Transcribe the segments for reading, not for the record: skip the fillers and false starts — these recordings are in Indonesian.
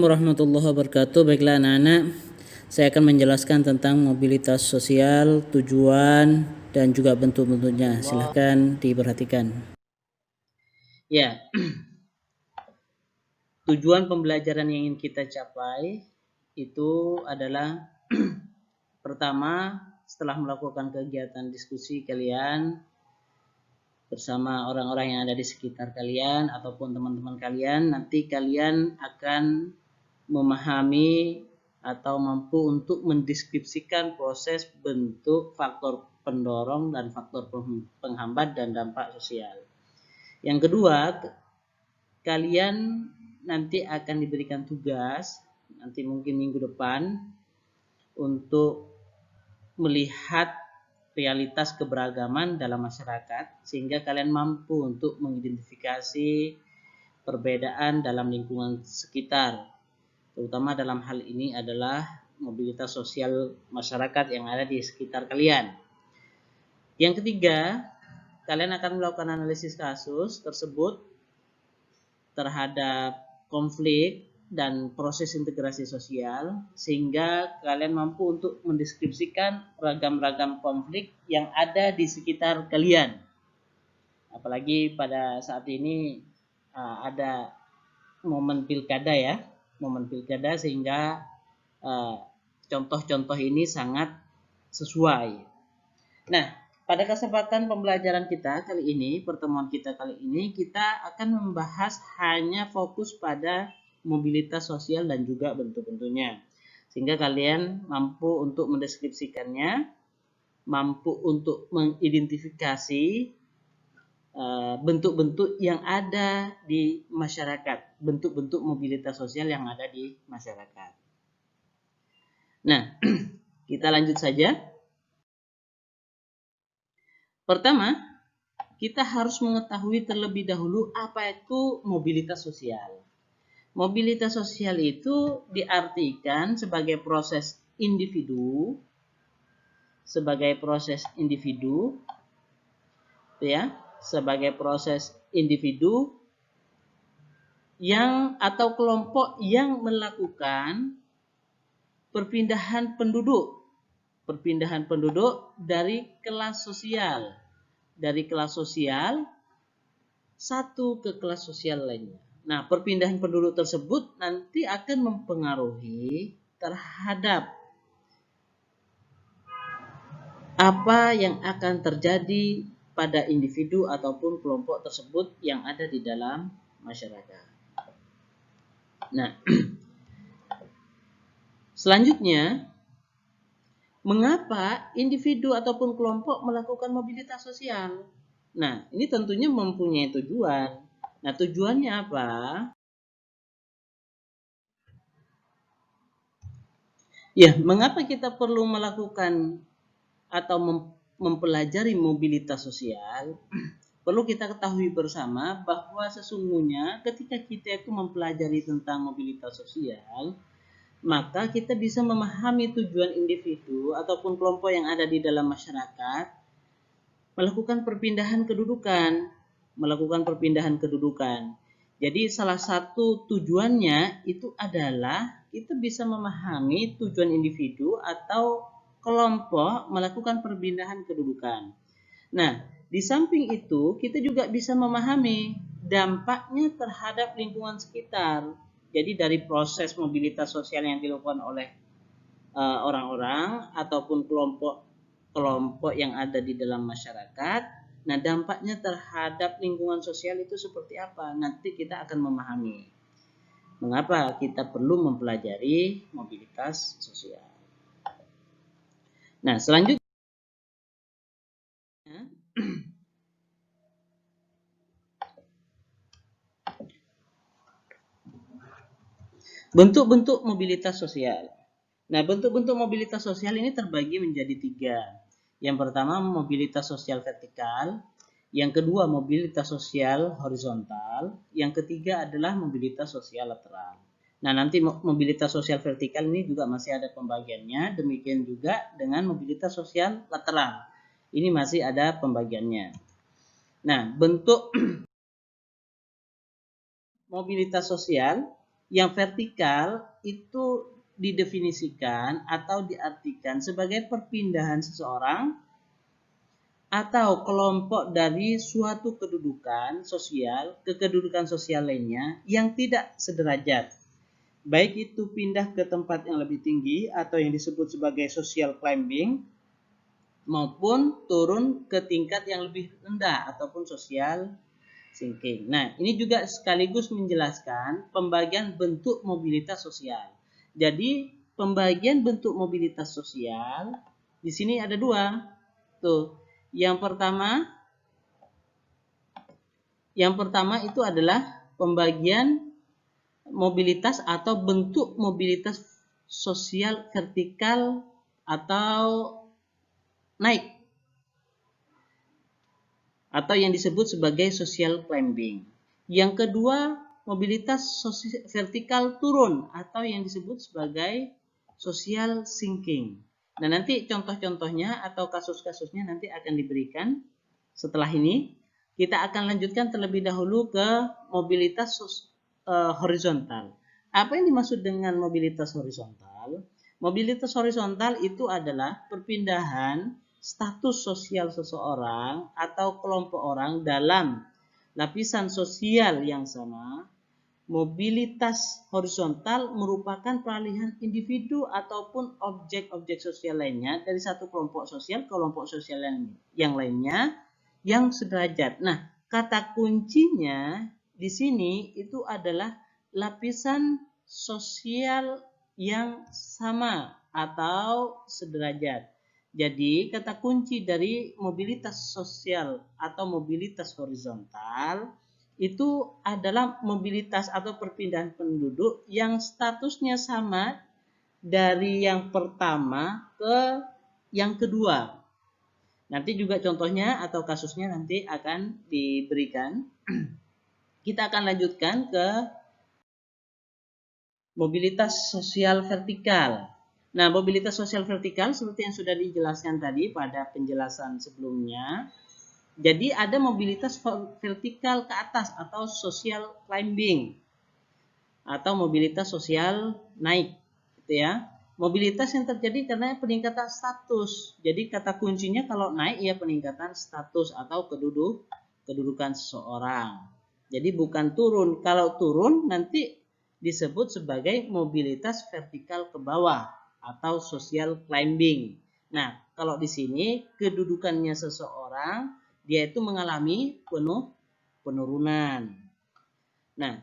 Assalamualaikum warahmatullahi wabarakatuh. Baiklah anak-anak, saya akan menjelaskan tentang mobilitas sosial, tujuan, dan juga bentuk-bentuknya. Silahkan diperhatikan. Ya, tujuan pembelajaran yang ingin kita capai itu adalah pertama, setelah melakukan kegiatan diskusi kalian bersama orang-orang yang ada di sekitar kalian ataupun teman-teman kalian, nanti kalian akan memahami atau mampu untuk mendeskripsikan proses, bentuk, faktor pendorong dan faktor penghambat dan dampak sosial. Yang kedua, kalian nanti akan diberikan tugas, nanti mungkin minggu depan, untuk melihat realitas keberagaman dalam masyarakat sehingga kalian mampu untuk mengidentifikasi perbedaan dalam lingkungan sekitar, terutama dalam hal ini adalah mobilitas sosial masyarakat yang ada di sekitar kalian. Yang ketiga, kalian akan melakukan analisis kasus tersebut terhadap konflik dan proses integrasi sosial sehingga kalian mampu untuk mendeskripsikan ragam-ragam konflik yang ada di sekitar kalian. Apalagi pada saat ini ada momen pilkada ya, momen pilkada sehingga contoh-contoh ini sangat sesuai. Nah, pada kesempatan pembelajaran kita kali ini, pertemuan kita kali ini, kita akan membahas hanya fokus pada mobilitas sosial dan juga bentuk-bentuknya. Sehingga kalian mampu untuk mendeskripsikannya, mampu untuk mengidentifikasi bentuk-bentuk yang ada di masyarakat, bentuk-bentuk mobilitas sosial yang ada di masyarakat. Nah, kita lanjut saja. Pertama, kita harus mengetahui terlebih dahulu apa itu mobilitas sosial. Mobilitas sosial itu diartikan sebagai proses individu, ya, sebagai proses individu yang atau kelompok yang melakukan perpindahan penduduk dari kelas sosial satu ke kelas sosial lainnya. Nah, perpindahan penduduk tersebut nanti akan mempengaruhi terhadap apa yang akan terjadi pada individu ataupun kelompok tersebut yang ada di dalam masyarakat. Nah, selanjutnya, mengapa individu ataupun kelompok melakukan mobilitas sosial? Nah, ini tentunya mempunyai tujuan. Nah, tujuannya apa? Ya, mengapa kita perlu melakukan atau mempelajari mobilitas sosial? Perlu kita ketahui bersama bahwa sesungguhnya ketika kita itu mempelajari tentang mobilitas sosial, maka kita bisa memahami tujuan individu ataupun kelompok yang ada di dalam masyarakat melakukan perpindahan kedudukan. Jadi salah satu tujuannya itu adalah kita bisa memahami tujuan individu atau kelompok melakukan perpindahan kedudukan. Nah, di samping itu kita juga bisa memahami dampaknya terhadap lingkungan sekitar. Jadi dari proses mobilitas sosial yang dilakukan oleh orang-orang ataupun kelompok yang ada di dalam masyarakat, nah dampaknya terhadap lingkungan sosial itu seperti apa? Nanti kita akan memahami mengapa kita perlu mempelajari mobilitas sosial. Nah, selanjutnya bentuk-bentuk mobilitas sosial. Nah, bentuk-bentuk mobilitas sosial ini terbagi menjadi 3. Yang pertama, mobilitas sosial vertikal. Yang kedua, mobilitas sosial horizontal. Yang ketiga adalah mobilitas sosial lateral. Nah, nanti mobilitas sosial vertikal ini juga masih ada pembagiannya. Demikian juga dengan mobilitas sosial lateral. Ini masih ada pembagiannya. Nah, bentuk mobilitas sosial Yang vertikal itu didefinisikan atau diartikan sebagai perpindahan seseorang atau kelompok dari suatu kedudukan sosial ke kedudukan sosial lainnya yang tidak sederajat. Baik itu pindah ke tempat yang lebih tinggi atau yang disebut sebagai social climbing, maupun turun ke tingkat yang lebih rendah ataupun social sinking. Nah, ini juga sekaligus menjelaskan pembagian bentuk mobilitas sosial. Jadi, pembagian bentuk mobilitas sosial di sini ada dua. Tuh, yang pertama itu adalah pembagian mobilitas atau bentuk mobilitas sosial vertikal atau naik, atau yang disebut sebagai social climbing. Yang kedua, mobilitas vertikal turun atau yang disebut sebagai social sinking. Nah, nanti contoh-contohnya atau kasus-kasusnya nanti akan diberikan setelah ini. Kita akan lanjutkan terlebih dahulu ke mobilitas horizontal. Apa yang dimaksud dengan mobilitas horizontal? Mobilitas horizontal itu adalah perpindahan status sosial seseorang atau kelompok orang dalam lapisan sosial yang sama. Mobilitas horizontal merupakan peralihan individu ataupun objek-objek sosial lainnya dari satu kelompok sosial ke kelompok sosial yang lainnya yang sederajat. Nah, kata kuncinya di sini itu adalah lapisan sosial yang sama atau sederajat. Jadi, kata kunci dari mobilitas sosial atau mobilitas horizontal itu adalah mobilitas atau perpindahan penduduk yang statusnya sama dari yang pertama ke yang kedua. Nanti juga contohnya atau kasusnya nanti akan diberikan. Kita akan lanjutkan ke mobilitas sosial vertikal. Nah, mobilitas sosial vertikal seperti yang sudah dijelaskan tadi pada penjelasan sebelumnya. Jadi ada mobilitas vertikal ke atas atau social climbing atau mobilitas sosial naik, gitu ya. Mobilitas yang terjadi karena peningkatan status. Jadi kata kuncinya kalau naik ya peningkatan status atau kedudukan seseorang. Jadi bukan turun. Kalau turun nanti disebut sebagai mobilitas vertikal ke bawah atau social climbing. Nah, kalau di sini kedudukannya seseorang dia itu mengalami penurunan. Nah,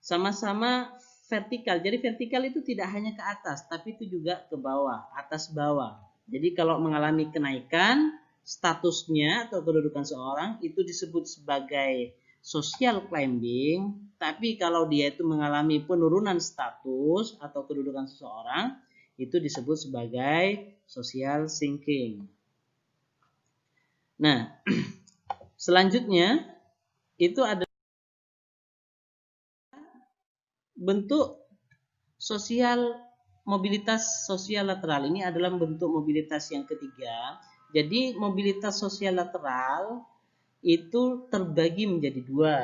sama-sama vertikal. Jadi vertikal itu tidak hanya ke atas, tapi itu juga ke bawah, atas bawah. Jadi kalau mengalami kenaikan, statusnya atau kedudukan seorang itu disebut sebagai social climbing. Tapi kalau dia itu mengalami penurunan status atau kedudukan seseorang, itu disebut sebagai social sinking. Nah, selanjutnya itu ada bentuk sosial mobilitas sosial lateral. Ini adalah bentuk mobilitas yang ketiga. Jadi mobilitas sosial lateral itu terbagi menjadi dua,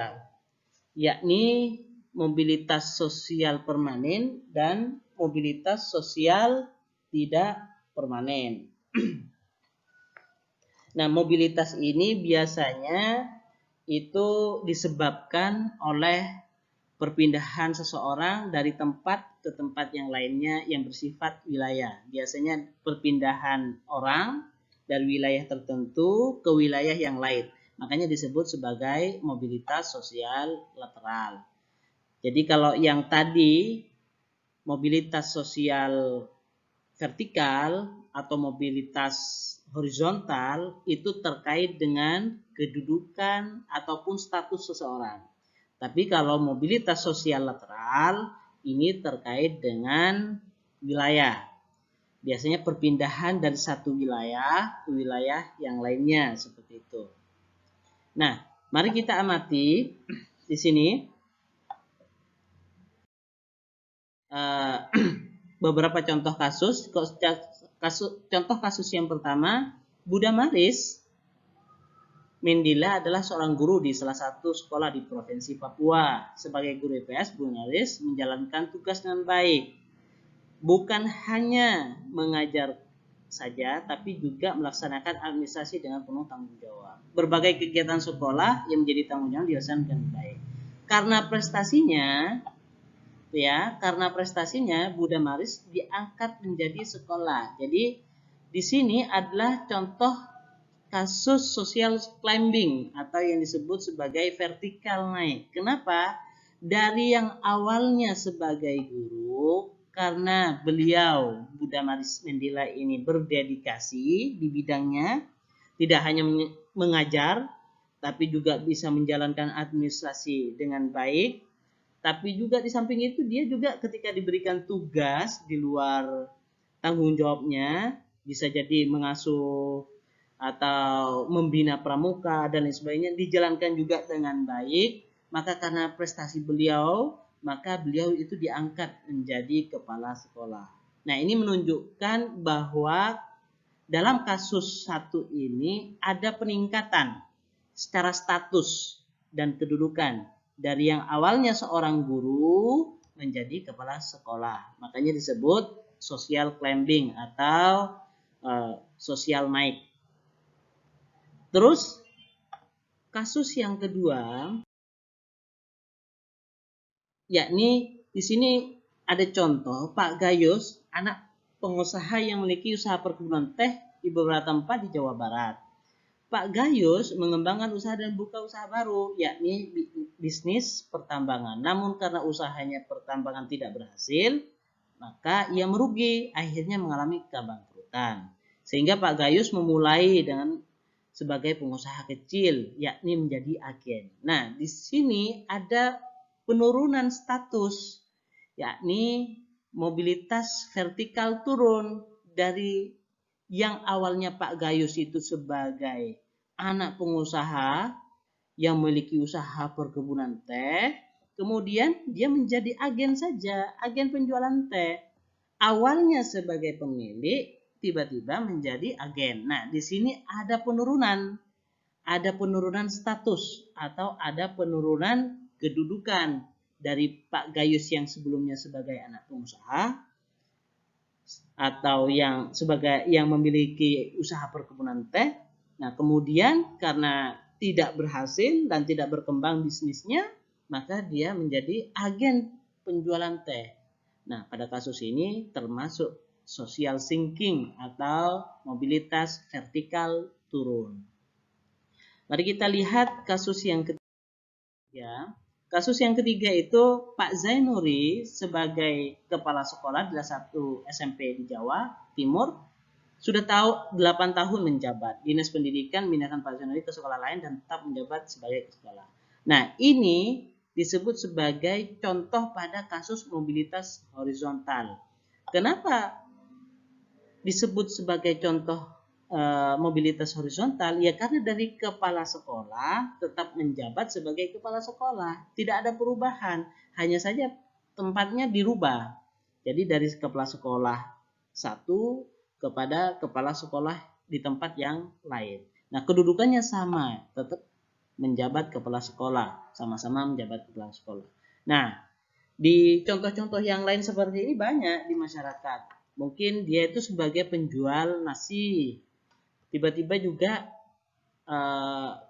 yakni mobilitas sosial permanen dan mobilitas sosial tidak permanen. Nah, mobilitas ini biasanya itu disebabkan oleh perpindahan seseorang dari tempat ke tempat yang lainnya yang bersifat wilayah. Biasanya perpindahan orang dari wilayah tertentu ke wilayah yang lain. Makanya disebut sebagai mobilitas sosial lateral. Jadi kalau yang tadi mobilitas sosial vertikal atau mobilitas horizontal itu terkait dengan kedudukan ataupun status seseorang. Tapi kalau mobilitas sosial lateral ini terkait dengan wilayah. Biasanya perpindahan dari satu wilayah ke wilayah yang lainnya seperti itu. Nah, mari kita amati di sini beberapa contoh kasus. Contoh kasus yang pertama, Budha Maris Mendila adalah seorang guru di salah satu sekolah di Provinsi Papua. Sebagai guru IPS, Bu Naris menjalankan tugas dengan baik. Bukan hanya mengajar saja, tapi juga melaksanakan administrasi dengan penuh tanggung jawab. Berbagai kegiatan sekolah yang menjadi tanggung jawab dilaksanakan dengan baik. Karena prestasinya, Bu Damaris diangkat menjadi sekolah. Jadi di sini adalah contoh kasus social climbing atau yang disebut sebagai vertikal naik. Kenapa? Dari yang awalnya sebagai guru, karena beliau Bu Damaris Mendila ini berdedikasi di bidangnya, tidak hanya mengajar, tapi juga bisa menjalankan administrasi dengan baik. Tapi juga di samping itu dia juga ketika diberikan tugas di luar tanggung jawabnya, bisa jadi mengasuh atau membina pramuka dan lain sebagainya, dijalankan juga dengan baik. Maka karena prestasi beliau, maka beliau itu diangkat menjadi kepala sekolah. Nah, ini menunjukkan bahwa dalam kasus satu ini ada peningkatan secara status dan kedudukan dari yang awalnya seorang guru menjadi kepala sekolah. Makanya disebut social climbing atau social naik. Terus kasus yang kedua, yakni di sini ada contoh Pak Gayus, anak pengusaha yang memiliki usaha perkebunan teh di beberapa tempat di Jawa Barat. Pak Gayus mengembangkan usaha dan buka usaha baru, yakni bisnis pertambangan. Namun karena usahanya pertambangan tidak berhasil, maka ia merugi, akhirnya mengalami kebangkrutan. Sehingga Pak Gayus memulai dengan sebagai pengusaha kecil, yakni menjadi agen. Nah, di sini ada penurunan status, yakni mobilitas vertikal turun dari yang awalnya Pak Gayus itu sebagai anak pengusaha yang memiliki usaha perkebunan teh, kemudian dia menjadi agen saja, agen penjualan teh. Awalnya sebagai pemilik, tiba-tiba menjadi agen. Nah, di sini ada penurunan status atau ada penurunan kedudukan dari Pak Gayus yang sebelumnya sebagai anak pengusaha atau yang memiliki usaha perkebunan teh. Nah, kemudian karena tidak berhasil dan tidak berkembang bisnisnya, maka dia menjadi agen penjualan teh. Nah, pada kasus ini termasuk social sinking atau mobilitas vertikal turun. Mari kita lihat kasus yang ketiga. Kasus yang ketiga itu Pak Zainuri sebagai kepala sekolah di salah satu SMP di Jawa Timur sudah tahu 8 tahun menjabat. Dinas Pendidikan memindahkan Pak Zainuri ke sekolah lain dan tetap menjabat sebagai sekolah. Nah, ini disebut sebagai contoh pada kasus mobilitas horizontal. Kenapa disebut sebagai contoh mobilitas horizontal? Ya karena dari kepala sekolah tetap menjabat sebagai kepala sekolah, tidak ada perubahan, hanya saja tempatnya dirubah. Jadi dari kepala sekolah satu kepada kepala sekolah di tempat yang lain. Nah, kedudukannya sama, tetap menjabat kepala sekolah, sama-sama menjabat kepala sekolah. Nah, di contoh-contoh yang lain seperti ini banyak di masyarakat. Mungkin dia itu sebagai penjual nasi, tiba-tiba juga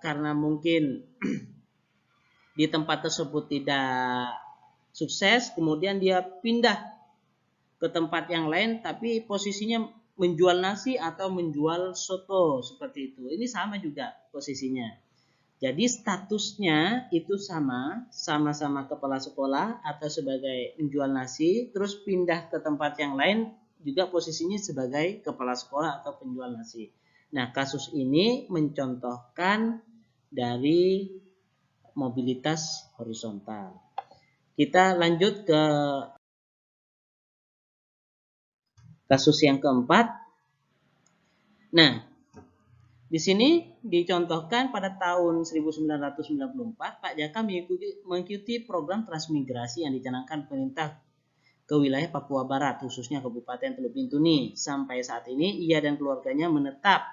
karena mungkin di tempat tersebut tidak sukses, kemudian dia pindah ke tempat yang lain, tapi posisinya menjual nasi atau menjual soto seperti itu. Ini sama juga posisinya. Jadi statusnya itu sama-sama kepala sekolah atau sebagai penjual nasi, terus pindah ke tempat yang lain juga posisinya sebagai kepala sekolah atau penjual nasi. Nah, kasus ini mencontohkan dari mobilitas horizontal. Kita lanjut ke kasus yang keempat. Nah, di sini dicontohkan pada tahun 1994 Pak Jaka mengikuti program transmigrasi yang dicanangkan pemerintah ke wilayah Papua Barat, khususnya Kabupaten Teluk Bintuni. Sampai saat ini ia dan keluarganya menetap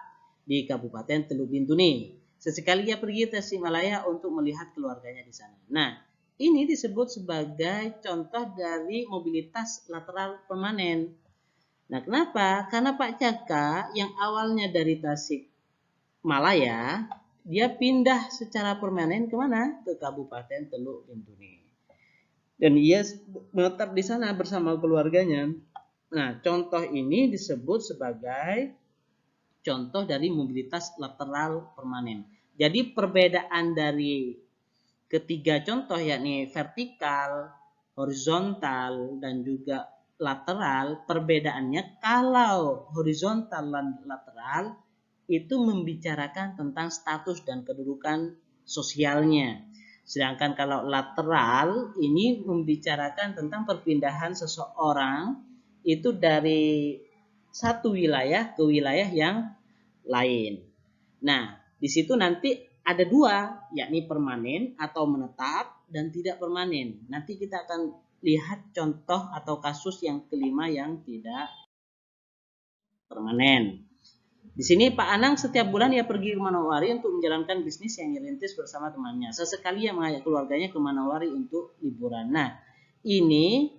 di Kabupaten Teluk Bintuni. Sesekali ia pergi ke Tasikmalaya untuk melihat keluarganya di sana. Nah, ini disebut sebagai contoh dari mobilitas lateral permanen. Nah, kenapa? Karena Pak Caka yang awalnya dari Tasikmalaya, dia pindah secara permanen kemana? Ke Kabupaten Teluk Bintuni. Dan ia menetap di sana bersama keluarganya. Nah, contoh ini disebut sebagai contoh dari mobilitas lateral permanen. Jadi perbedaan dari ketiga contoh yakni vertikal, horizontal, dan juga lateral, perbedaannya kalau horizontal dan lateral itu membicarakan tentang status dan kedudukan sosialnya. Sedangkan kalau lateral ini membicarakan tentang perpindahan seseorang itu dari satu wilayah ke wilayah yang lain. Nah, di situ nanti ada dua, yakni permanen atau menetap dan tidak permanen. Nanti kita akan lihat contoh atau kasus yang kelima yang tidak permanen. Di sini Pak Anang setiap bulan ia pergi ke Manowari untuk menjalankan bisnis yang dirintis bersama temannya. Sesekali ia mengajak keluarganya ke Manowari untuk liburan. Nah, ini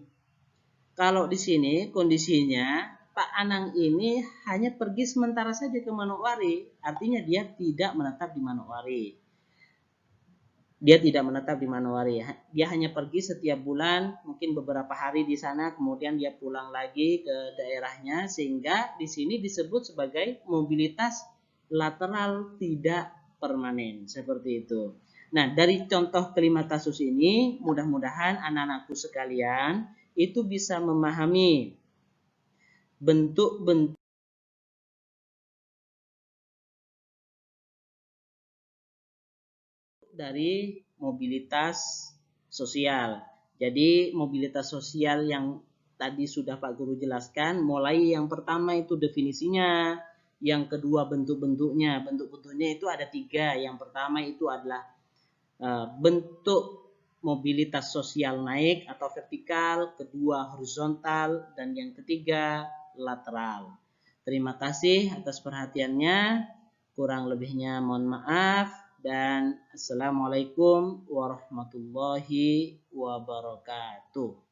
kalau di sini kondisinya Pak Anang ini hanya pergi sementara saja ke Manowari, artinya dia tidak menetap di Manowari. Dia tidak menetap di Manowari. Dia hanya pergi setiap bulan, mungkin beberapa hari di sana, kemudian dia pulang lagi ke daerahnya, sehingga di sini disebut sebagai mobilitas lateral tidak permanen, seperti itu. Nah, dari contoh kelima kasus ini, mudah-mudahan anak-anakku sekalian itu bisa memahami bentuk-bentuk dari mobilitas sosial. Jadi mobilitas sosial yang tadi sudah Pak Guru jelaskan, mulai yang pertama itu definisinya, yang kedua bentuk-bentuknya. Bentuk-bentuknya itu ada 3. Yang pertama itu adalah bentuk mobilitas sosial naik atau vertikal, kedua horizontal, dan yang ketiga lateral. Terima kasih atas perhatiannya. Kurang lebihnya mohon maaf. Dan assalamualaikum warahmatullahi wabarakatuh.